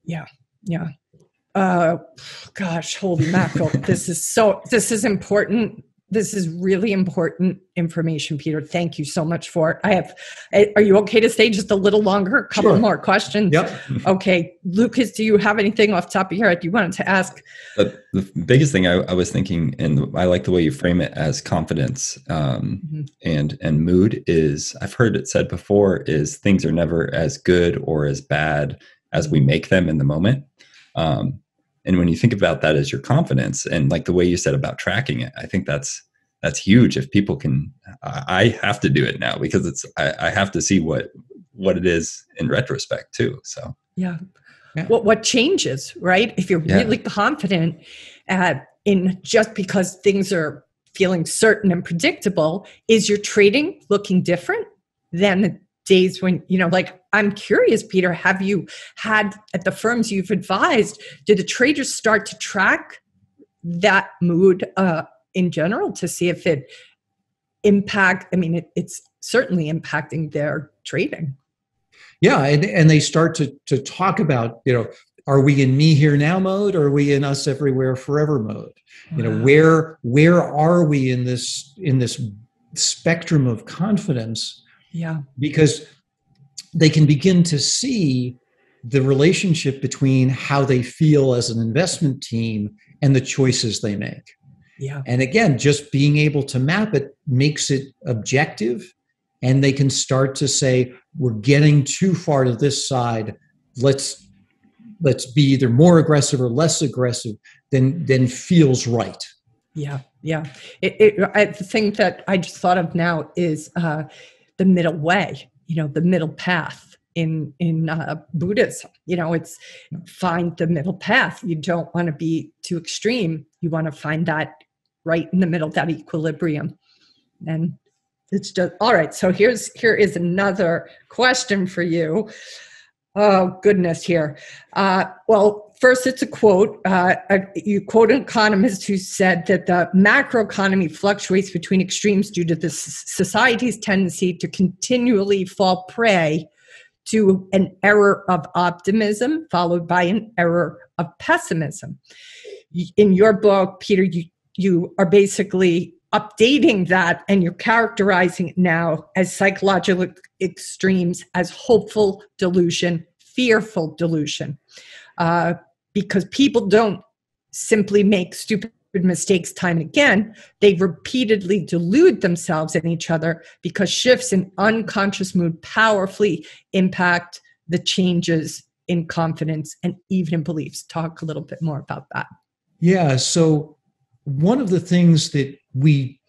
A: Yeah. Yeah. Gosh, holy mackerel. This is important. This is really important information, Peter. Thank you so much for it. Are you okay to stay just a little longer? A couple more questions?
C: Yep.
A: Okay. Lucas, do you have anything off the top of your head you wanted to ask?
B: The biggest thing I was thinking, and I like the way you frame it as confidence and mood, is, I've heard it said before, is things are never as good or as bad as we make them in the moment. And when you think about that as your confidence, and like the way you said about tracking it, I think that's huge. If people can, I have to do it now, because I have to see what it is in retrospect too. So
A: yeah. What changes, right? If you're really confident in, just because things are feeling certain and predictable, is your trading looking different than the days when, I'm curious, Peter, have you had, at the firms you've advised, did the traders start to track that mood in general to see if it it's certainly impacting their trading.
C: Yeah. And they start to talk about, are we in me here now mode, or are we in us everywhere forever mode? Wow. Where are we in this spectrum of confidence?
A: Yeah.
C: Because they can begin to see the relationship between how they feel as an investment team and the choices they make.
A: Yeah.
C: And again, just being able to map it makes it objective, and they can start to say, we're getting too far to this side. Let's be either more aggressive or less aggressive than feels right.
A: Yeah. Yeah. The thing that I just thought of now is the middle way, the middle path in Buddhism. It's find the middle path. You don't want to be too extreme. You want to find that right in the middle, that equilibrium. And it's just, all right. So here is another question for you. Oh, goodness, here. Well, first, it's a quote. You quote an economist who said that the macroeconomy fluctuates between extremes due to the society's tendency to continually fall prey to an error of optimism followed by an error of pessimism. In your book, Peter, you are basically updating that, and you're characterizing it now as psychological extremes as hopeful delusion, fearful delusion, because people don't simply make stupid mistakes time and again. They repeatedly delude themselves and each other because shifts in unconscious mood powerfully impact the changes in confidence and even in beliefs. Talk a little bit more about that.
C: Yeah. So one of the things that we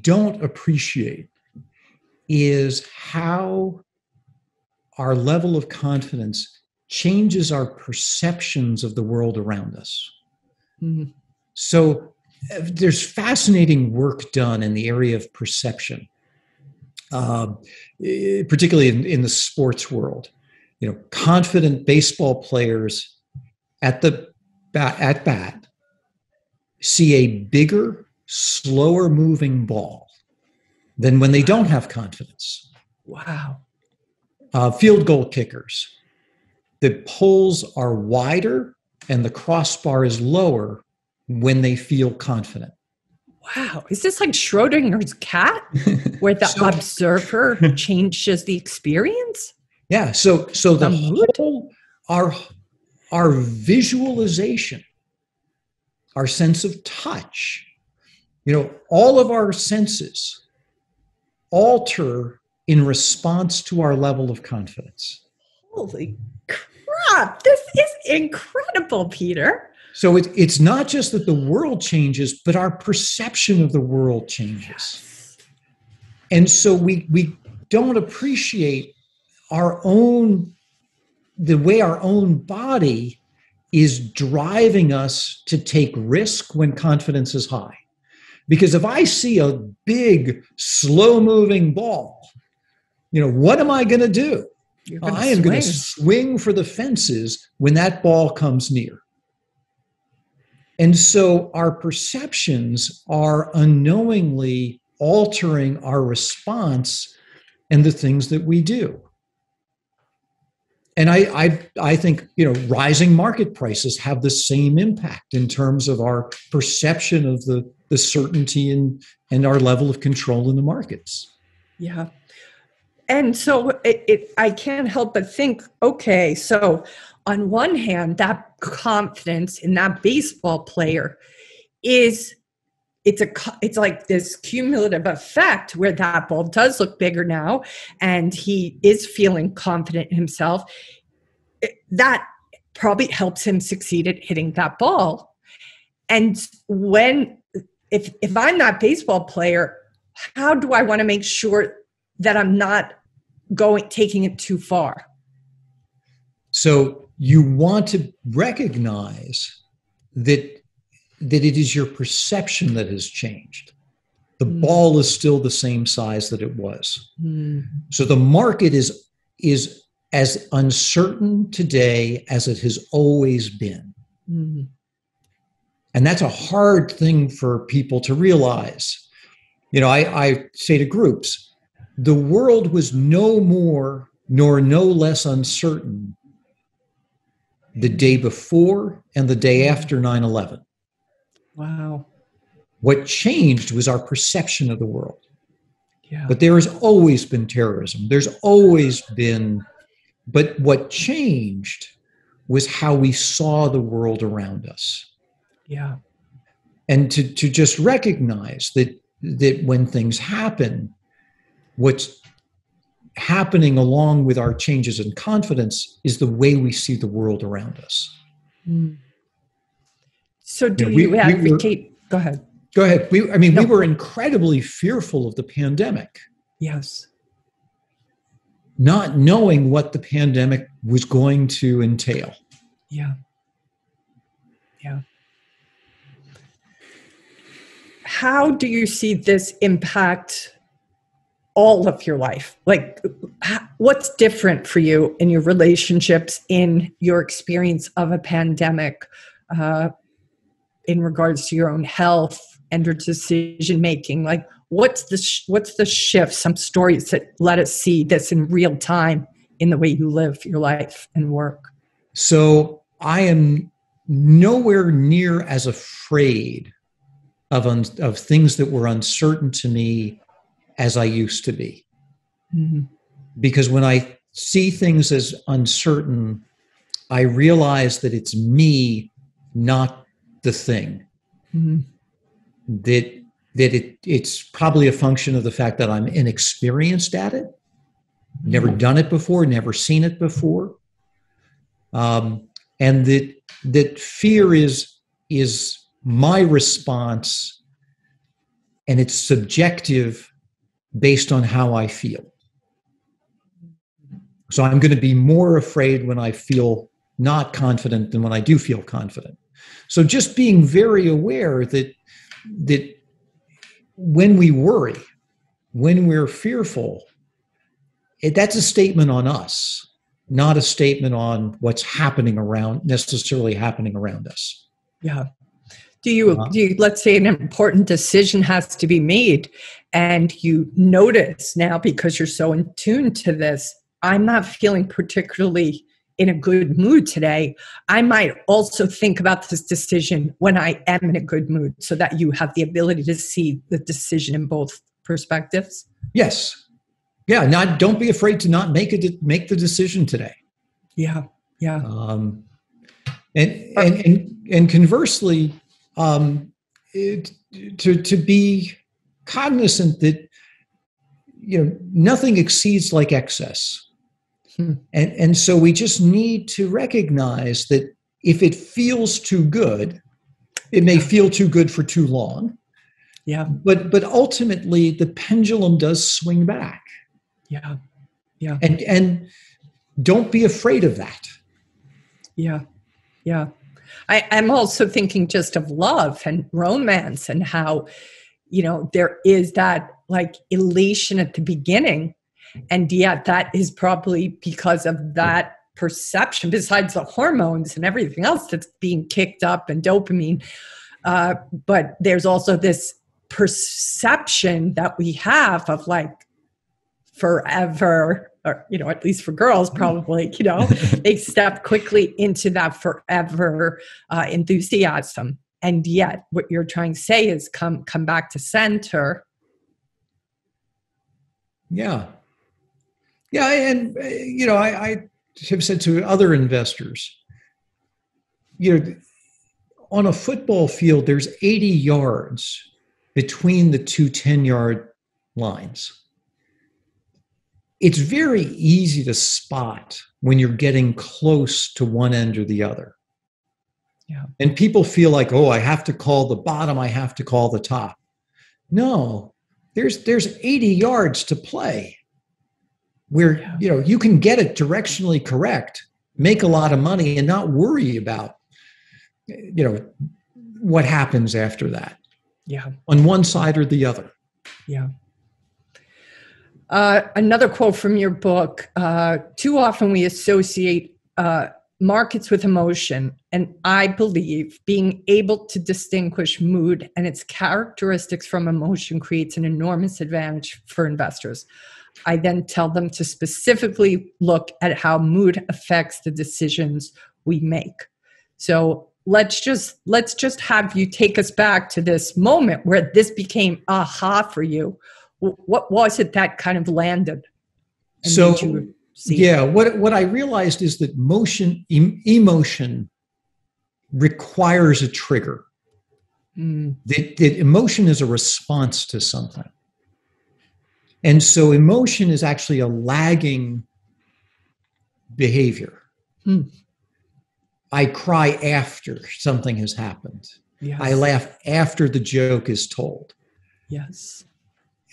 C: don't appreciate is how our level of confidence changes our perceptions of the world around us. Mm-hmm. So there's fascinating work done in the area of perception, particularly in the sports world. Confident baseball players at bat see a bigger, slower moving ball than when they don't have confidence.
A: Wow.
C: Field goal kickers, the poles are wider and the crossbar is lower when they feel confident.
A: Wow. Is this like Schrodinger's cat where the observer changes the experience?
C: Yeah. So the whole, our visualization, our sense of touch, all of our senses alter in response to our level of confidence.
A: Holy crap. This is incredible, Peter.
C: So it's not just that the world changes, but our perception of the world changes. And so we don't appreciate the way our own body is driving us to take risk when confidence is high. Because if I see a big, slow-moving ball, what am I going to do? I am going to swing for the fences when that ball comes near. And so our perceptions are unknowingly altering our response and the things that we do. And I think, rising market prices have the same impact in terms of our perception of the certainty and our level of control in the markets.
A: Yeah. And so I can't help but think, okay, so on one hand, that confidence in that baseball player it's like this cumulative effect where that ball does look bigger now and he is feeling confident in himself. That probably helps him succeed at hitting that ball. And if I'm that baseball player, how do I want to make sure that I'm not taking it too far?
C: So you want to recognize that it is your perception that has changed. The ball is still the same size that it was. So the market is as uncertain today as it has always been. And that's a hard thing for people to realize. I say to groups, the world was no more nor no less uncertain the day before and the day after 9/11.
A: Wow.
C: What changed was our perception of the world.
A: Yeah.
C: But there has always been terrorism. There's always been, but what changed was how we saw the world around us.
A: Yeah.
C: And to just recognize that when things happen, what's happening along with our changes in confidence is the way we see the world around us.
A: So do you advocate? Go ahead.
C: Go ahead. We were incredibly fearful of the pandemic.
A: Yes.
C: Not knowing what the pandemic was going to entail.
A: Yeah. Yeah. How do you see this impact all of your life? Like, what's different for you in your relationships, in your experience of a pandemic, in regards to your own health and your decision making? Like, what's the shift? Some stories that let us see this in real time in the way you live your life and work.
C: So I am nowhere near as afraid of things that were uncertain to me as I used to be. Because when I see things as uncertain, I realize that it's me, not the thing. That it's probably a function of the fact that I'm inexperienced at it, never done it before, never seen it before, and that fear is my response, and it's subjective based on how I feel. So I'm going to be more afraid when I feel not confident than when I do feel confident. So just being very aware that when we worry, when we're fearful, that's a statement on us, not a statement on what's necessarily happening around us.
A: Yeah. Do you, let's say an important decision has to be made and you notice now, because you're so in tune to this, I'm not feeling particularly in a good mood today. I might also think about this decision when I am in a good mood, so that you have the ability to see the decision in both perspectives.
C: Yes. Yeah. Don't be afraid to not make the decision today.
A: Yeah. Yeah.
C: And conversely, to be cognizant that nothing exceeds like excess. And so we just need to recognize that if it feels too good, it may feel too good for too long.
A: Yeah.
C: But ultimately the pendulum does swing back.
A: Yeah. Yeah.
C: And don't be afraid of that.
A: Yeah. Yeah. I'm also thinking just of love and romance and how, there is that like elation at the beginning. And yet that is probably because of that perception, besides the hormones and everything else that's being kicked up and dopamine. But there's also this perception that we have of like forever, or, at least for girls, probably, they step quickly into that forever enthusiasm. And yet what you're trying to say is come back to center.
C: Yeah. Yeah. And, I have said to other investors, on a football field, there's 80 yards between the two 10-yard lines. It's very easy to spot when you're getting close to one end or the other.
A: Yeah. And
C: people feel like, oh, I have to call the bottom, I have to call the top. No, there's 80 yards to play where, you can get it directionally correct, make a lot of money and not worry about, what happens after that.
A: Yeah.
C: On one side or the other.
A: Yeah. Another quote from your book, too often we associate markets with emotion, and I believe being able to distinguish mood and its characteristics from emotion creates an enormous advantage for investors. I then tell them to specifically look at how mood affects the decisions we make. So let's just have you take us back to this moment where this became aha for you. What was it that kind of landed?
C: So, what I realized is that emotion requires a trigger. That emotion is a response to something. And so emotion is actually a lagging behavior. I cry after something has happened.
A: Yes.
C: I laugh after the joke is told.
A: Yes.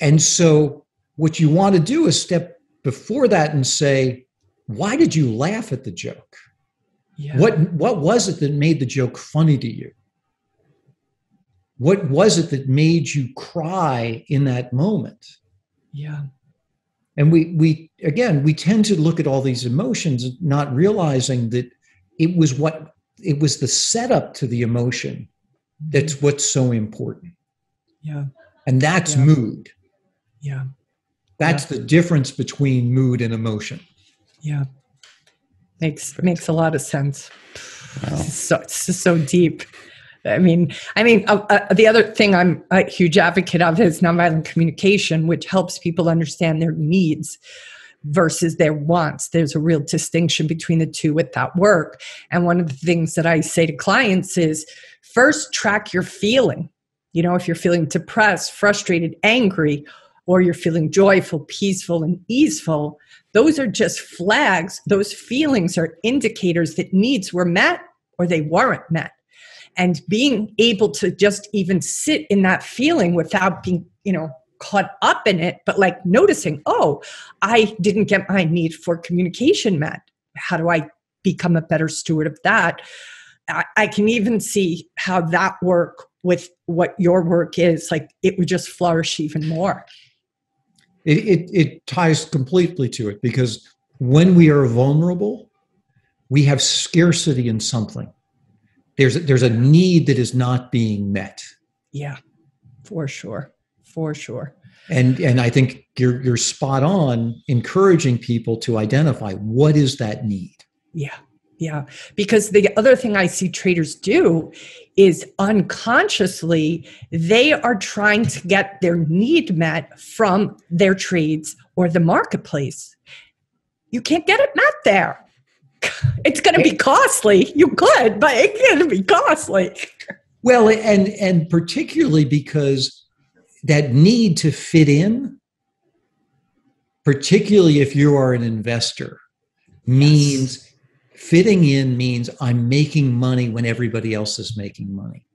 C: And so what you want to do is step before that and say, why did you laugh at the joke?
A: Yeah.
C: What was it that made the joke funny to you? What was it that made you cry in that moment?
A: Yeah.
C: And we tend to look at all these emotions, not realizing that it was the setup to the emotion that's what's so important.
A: Yeah.
C: And that's mood.
A: Yeah.
C: That's the difference between mood and emotion.
A: Yeah. Makes a lot of sense. Wow. It's so deep. I mean, the other thing I'm a huge advocate of is nonviolent communication, which helps people understand their needs versus their wants. There's a real distinction between the two with that work. And one of the things that I say to clients is first track your feeling. If you're feeling depressed, frustrated, angry, or you're feeling joyful, peaceful, and easeful, those are just flags. Those feelings are indicators that needs were met or they weren't met. And being able to just even sit in that feeling without being, caught up in it, but like noticing, oh, I didn't get my need for communication met. How do I become a better steward of that? I can even see how that work with what your work is, like it would just flourish even more.
C: It ties completely to it, because when we are vulnerable, we have scarcity in something. There's a need that is not being met.
A: Yeah, for sure.
C: And I think you're spot on encouraging people to identify what is that need.
A: Yeah. Because the other thing I see traders do is unconsciously, they are trying to get their need met from their trades or the marketplace. You can't get it met there. It's going to be costly. You could, but it's going to be costly.
C: Well, and particularly because that need to fit in, particularly if you are an investor, means fitting in means I'm making money when everybody else is making money.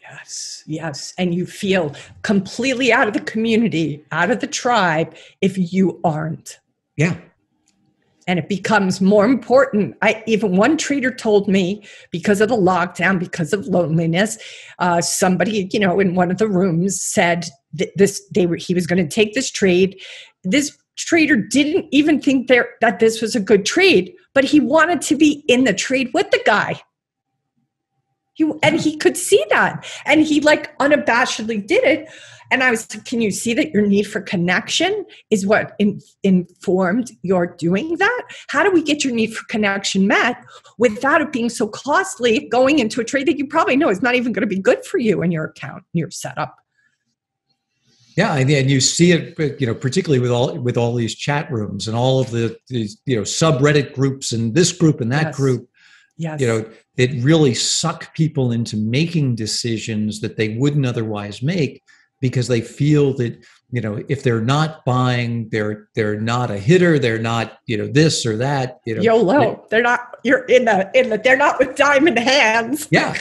A: Yes, yes. And you feel completely out of the community, out of the tribe if you aren't.
C: Yeah.
A: And it becomes more important. Even one trader told me, because of the lockdown, because of loneliness, somebody, in one of the rooms said that he was going to take this trade. This trader didn't even think that this was a good trade, but he wanted to be in the trade with the guy. And he could see that. And he unabashedly did it. And I was like, can you see that your need for connection is what informed your doing that? How do we get your need for connection met without it being so costly going into a trade that you probably know is not even going to be good for you and your account and your setup?
C: Yeah, and you see it, particularly with all these chat rooms and all of these subreddit groups and this group and that group.
A: Yes.
C: It really suck people into making decisions that they wouldn't otherwise make because they feel that, if they're not buying, they're not a hitter, they're not, this or that,
A: YOLO. They're not, they're not with diamond hands.
C: Yeah.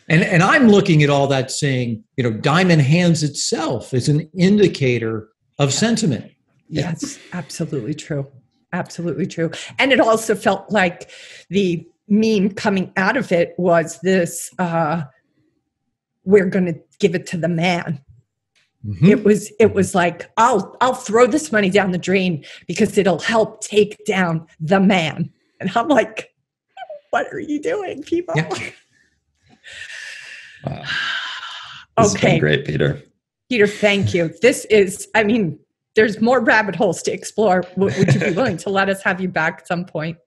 C: And I'm looking at all that saying, diamond hands itself is an indicator of sentiment.
A: Yes, absolutely true. Absolutely true. And it also felt like the meme coming out of it was this, we're going to give it to the man. Mm-hmm. It was like, I'll throw this money down the drain because it'll help take down the man. And I'm like, what are you doing, people?
B: Yeah. Wow. This has been great, Peter.
A: Peter, thank you. There's more rabbit holes to explore. Would you be willing to let us have you back at some point?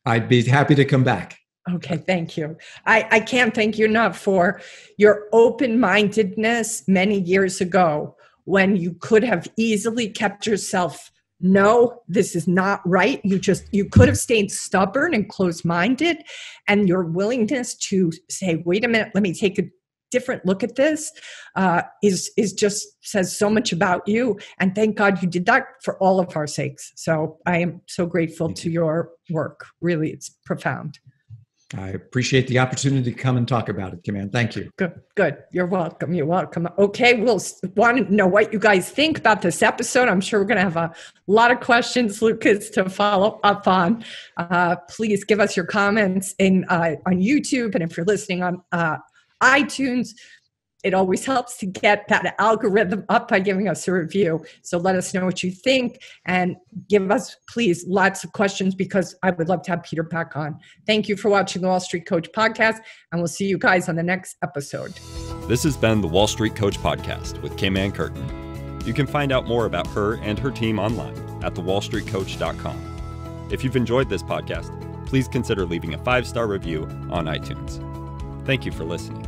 C: I'd be happy to come back.
A: Okay, thank you. I can't thank you enough for your open-mindedness many years ago when you could have easily kept yourself, no, this is not right. You could have stayed stubborn and closed-minded, and your willingness to say, wait a minute, let me take a different look at this is just says so much about you. And thank God you did that for all of our sakes. So I am so grateful to your work. Really, it's profound.
C: I appreciate the opportunity to come and talk about it, Kim Ann. Thank you.
A: Good. You're welcome. You're welcome. Okay, we'll want to know what you guys think about this episode. I'm sure we're going to have a lot of questions, Lucas, to follow up on. Please give us your comments on YouTube. And if you're listening on iTunes, it always helps to get that algorithm up by giving us a review. So let us know what you think and give us, please, lots of questions because I would love to have Peter back on. Thank you for watching the Wall Street Coach podcast, and we'll see you guys on the next episode.
B: This has been the Wall Street Coach podcast with Kim Ann Curtin. You can find out more about her and her team online at thewallstreetcoach.com. If you've enjoyed this podcast, please consider leaving a 5-star review on iTunes. Thank you for listening.